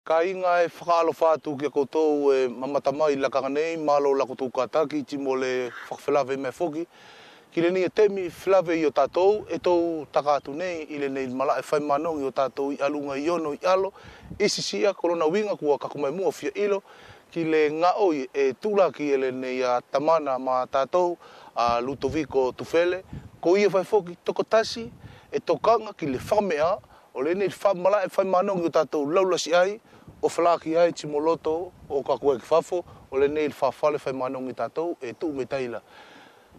Ka inga e whakaalo whātu kia koutou e mamatama i lakanga nei, malo la koutou kātaki, timo le whakawhilawe me whoki. Ki le ni e temi whilawe i o tātou, e tau takātu nei, i le nei mala e whaimanong i o tātou i alunga i ono i alo, isisia korona winga kua kakumai mua fia ilo, ki le ngaoi e tūlaki e le nei a tamana ma tātou, a Lutoviko Tufele, ko ia whai whoki toko tasi, e tokanga ki le whamea, o le nei mala e whaimanong i o tātou laulasi ai, o whalaki ai timo loto o kakua ki whafo, o le nei whawhale whaimanong i tātou, e tū me taila.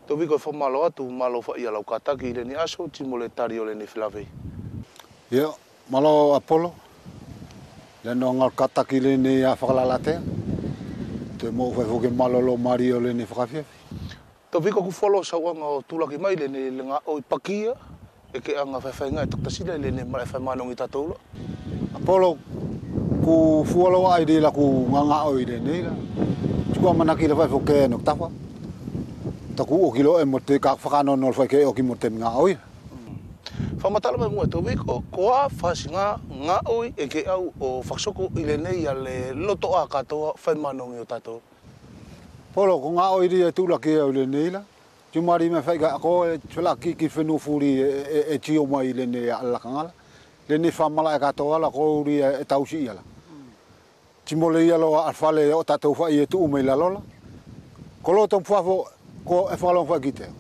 Tō wiko e whamalo atu, malo wha ia lau kātaki i le ni aso, timo le tari o le nei whilawei. Ia, malo Apollo, le no ngal kātaki le nei a whakalalatea, te mo whai whoke malo lo mari o le nei whakawhia. Tō wiko ku wholo sauanga o tūlaki mai le nei le ngā oi pakia, e ke anga whaiwhainga e taktasila le nei mara e whaimanong i tātou la. Apollo, ku fualo ai de la ku nganga oi de nei la. Tukua manaki le whai whoke no tafa. Taku o kilo e mo te ka whakano no whai ke o ki mo te ngā oi. Whamatala mai mua tō wiko, koa whasinga ngā oi e ke au o whaksoko i le nei a le loto a katoa whaimanong i o tātou. Polo, ko ngā oi di e tūlaki au le nei la. Tumari me whaiga ako e tūlaki ki whenua furi e tio mai le nei a lakangala. Le nei whamala e katoa la ko uri e tausi ia la. Timole ia lo a whale o tātou whai e tuu mai la lola. Ko lo tōm whafo ko e whalong whai ki teo.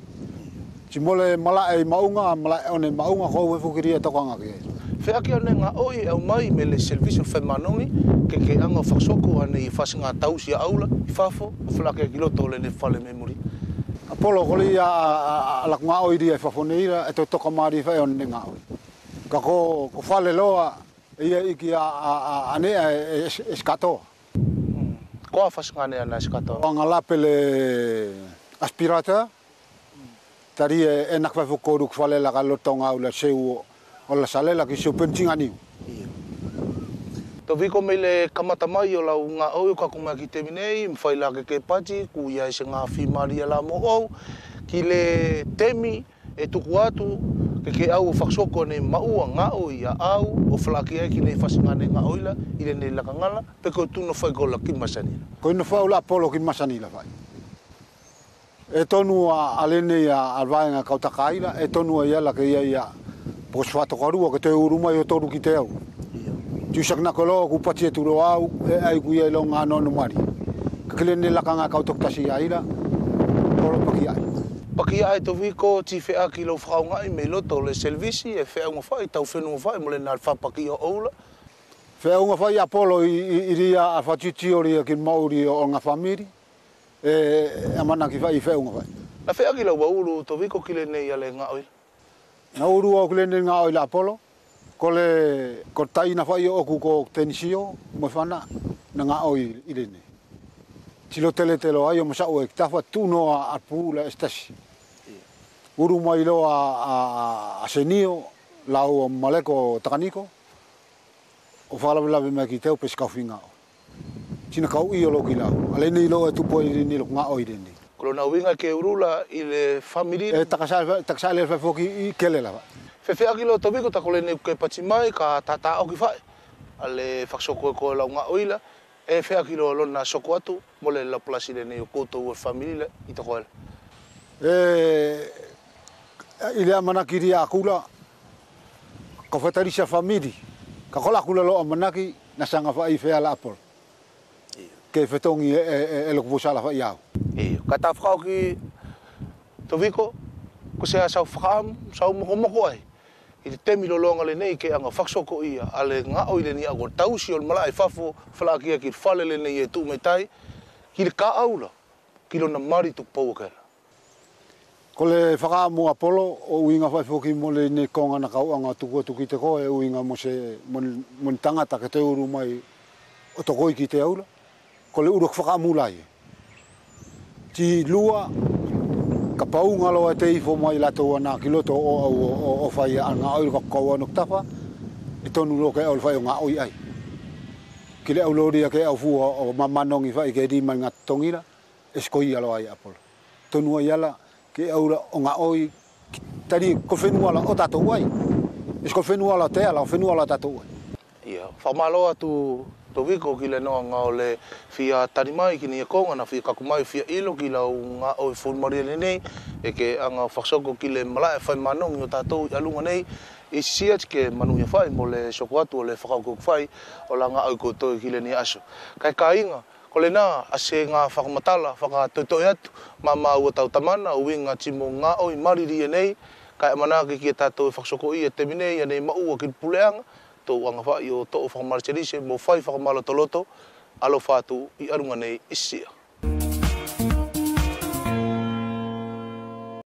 Timole mala e maunga, mala e one maunga ko e whukiri e tokanga ki e. Whiaki ane ngā oi au mai me le servicio whaimanongi, ke anga whaksoko ane i whasinga tausi a aula, i whafo, o whalake e kiloto le ne whale memori. Apollo, ko li a lak ngā oi di e whafoneira, e to toka maari whai on ne ngā oi. Ka ko whale loa, ia iki ane e skatoa. Koa whasinga ane ana skatoa? Anga lape le aspirator, tari e nak whai whukoru kwhale la ka lotonga au la seu o la salela ki seu pentinga niu. Tō wiko mei le kamata mai o lau ngā oi o kakumea ki te minei, mwhai la ke pati, ku ia e se ngā whimaria la mo au, ki le temi e tuku atu, ke au o whaksoko ne maua ngā oi a au, o whalaki ai ki nei whasinga ne ngā oila, i le nei lakangala, pe koe tūna whai ko la ki masanila. Koe na whau la Apollo ki masanila whai. E tonu a alene a alvaenga kautakaila, e tonu a iala ke ia pos whatokarua ke te urumai o toru ki te au. Tusak na kolo ku pati e turo au, e ai ku ia ilo ngā nono mari. Kakile ne lakanga kautoktasi aira, polo paki ai. Paki ai to wiko ti whea ki lau whakaungai me loto le selvisi e whea unga whai, tau whenua whai, mo le nā whapaki o oula. Whea unga whai Apollo i ria a whatiti ori a ki mauri o ngā whamiri, e amana ki whai i whea unga whai. Na whea ki lau wauru to wiko ki le nei a le ngā oila? Na uru au ki le nei ngā oila Apollo, ko taina whai o oku ko tenisio, mo whana na ngā oi i le nei. Tilo tele ai o masao e ki tawha tūno a arpu la estasi. Uru mai lo a senio, lau o maleko takaniko, o whalawelawe mai ki teo pesi kauwhinga o. Tina kau i o lo ki lau, ale nei lo e tupo i ni lo ngā oi rini. Kolo na winga ke urula i le whamiri? E takasale whai whoki i kele lawa. Whewhea ki lo to wiko tako le nei ke pati mai, ka tata o ki whai. Ale whaksoko e ko lau ngā oila, e whea ki lo lona soko atu, mo le la plasi le nei o koutou o whamiri le, i tako ele. I le amanaki ria akula, ka whatarisa whamiri, ka kola akula lo amanaki, na sanga whai whea la Apollo. Ke whetongi e loko posala whai au. Ka tā whakao ki to wiko, ko sea sau whakaamu, sau moko ai. I te temi lolonga le nei ke anga whaksoko ia, ale ngā oi le ni a kor tausi o le mala e whafo, whalakia ki whale le nei e tū me tai, ki le ka aula, ki lo na mari tuk pau kera. Ko le whakaamu Apollo, o uinga whai whoki mo le nei konga na kau anga tuku atu ki te koe, e uinga mo se mon tangata ke te uru mai o tokoi ki te aula, ko le uruk whakaamu lai. Ti lua, ka paunga loa te ifo mai lato ana ki loto o whai a ngā oi ka kaua nuk tawha, e tonu lo ke au whai o ngā oi ai. Ki le au loria ke au fua o mamanongi whai ke di mai ngā tongira, e skoi alo ai Apollo. Tonu ai ala ke aura o ngā oi, tari ko whenua la o tatou ai. E sko whenua la te ala, o whenua la tatou ai. Ia, whamalo atu Toviko ki le noa ngā o le fia tani mai ki ni e konga na fia kakumai fia ilo ki lau ngā o i whulmaria le nei e ke anga whaksoko ki le malai whai manong i o tātou i alunga nei i sia ke manu ia whai mo le soko atu o le whakaukuk whai o la ngā au koutou ki le ni aso. Kai ka inga, ko le nā ase ngā whakamatala, whakatoitoi atu, ma ua tau tamana o winga timo ngā o i mariri e nei, kai manake ki e tātou i whaksoko i e te minei e nei maua ki puleanga, tō anga whai o tō whakamariterise mo whai whakamala toloto, alo whātu i arunga nei isia.